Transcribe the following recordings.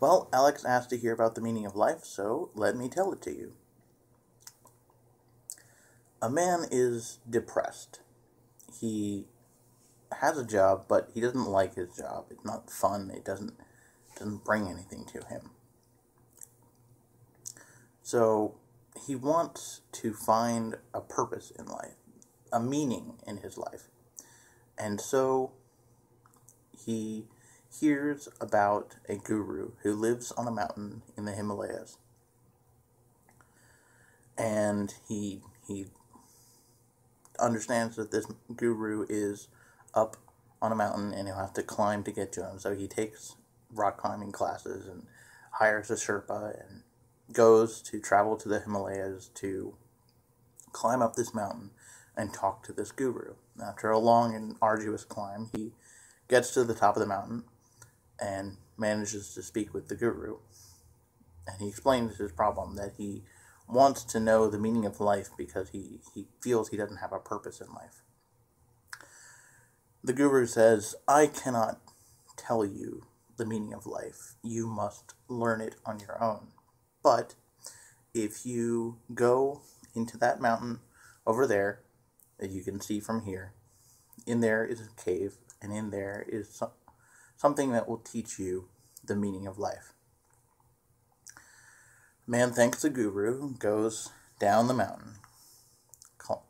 Well, Alex asked to hear about the meaning of life, so let me tell it to you. A man is depressed. He has a job, but he doesn't like his job. It's not fun. It doesn't bring anything to him. So he wants to find a purpose in life, a meaning in his life. And so he hears about a guru who lives on a mountain in the Himalayas. And he understands that this guru is up on a mountain and he'll have to climb to get to him. So he takes rock climbing classes and hires a Sherpa and goes to travel to the Himalayas to climb up this mountain and talk to this guru. After a long and arduous climb, he gets to the top of the mountain and manages to speak with the guru. And he explains his problem, that he wants to know the meaning of life because he feels he doesn't have a purpose in life. The guru says, "I cannot tell you the meaning of life. You must learn it on your own. But if you go into that mountain over there that you can see from here, in there is a cave, and in there is something that will teach you the meaning of life." Man thanks the guru, goes down the mountain,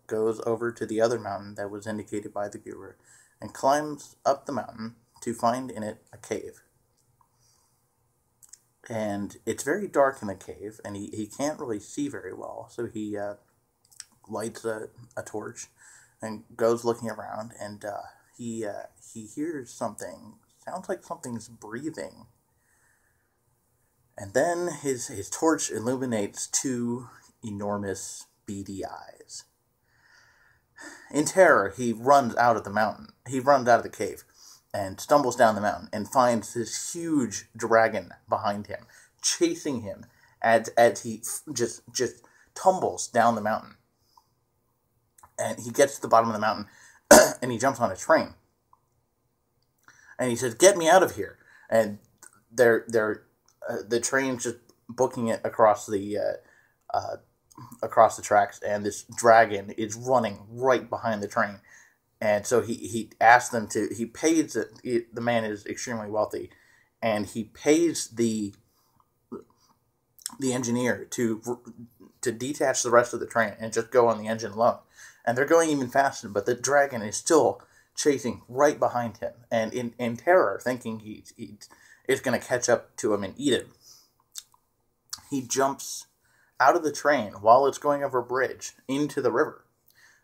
goes over to the other mountain that was indicated by the guru, and climbs up the mountain to find in it a cave. And it's very dark in the cave, and he can't really see very well, so he lights a torch and goes looking around, and he hears something. Sounds like something's breathing. And then his torch illuminates two enormous beady eyes. In terror, he runs out of the mountain. He runs out of the cave and stumbles down the mountain and finds this huge dragon behind him, chasing him as he just tumbles down the mountain. And he gets to the bottom of the mountain and he jumps on a train. And he says, "Get me out of here." And the train's just booking it across the tracks, and this dragon is running right behind the train. And so he asks them to. He pays the man is extremely wealthy, and he pays the engineer to detach the rest of the train and just go on the engine alone. And they're going even faster, but the dragon is still chasing right behind him, and in terror, thinking it's going to catch up to him and eat him. He jumps out of the train while it's going over a bridge into the river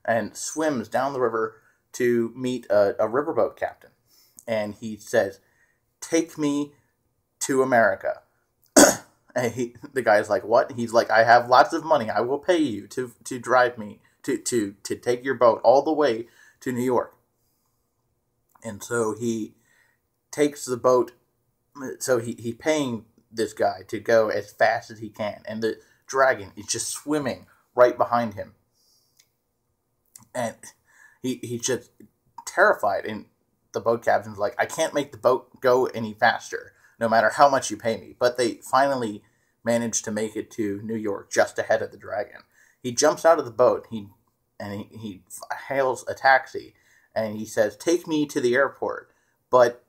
and swims down the river to meet a riverboat captain. And he says, "Take me to America." And the guy's like, "What?" He's like, "I have lots of money. I will pay you to drive me, to take your boat all the way to New York." And so he takes the boat. So he paying this guy to go as fast as he can. And the dragon is just swimming right behind him. And he's just terrified. And the boat captain's like, "I can't make the boat go any faster, no matter how much you pay me." But they finally manage to make it to New York just ahead of the dragon. He jumps out of the boat. He hails a taxi. And he says, "Take me to the airport." But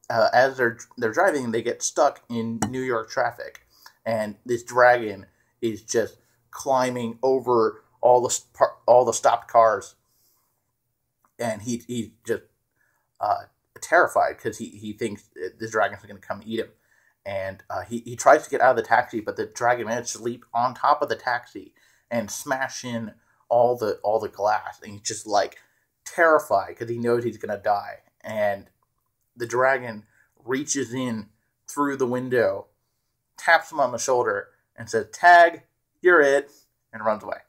as they're driving, they get stuck in New York traffic, and this dragon is just climbing over all the stopped cars, and he's just terrified because he thinks this dragon's going to come eat him, and he tries to get out of the taxi, but the dragon manages to leap on top of the taxi and smash in all the glass, and he's just like terrified because he knows he's going to die. And the dragon reaches in through the window, taps him on the shoulder, and says, "Tag, you're it," and runs away.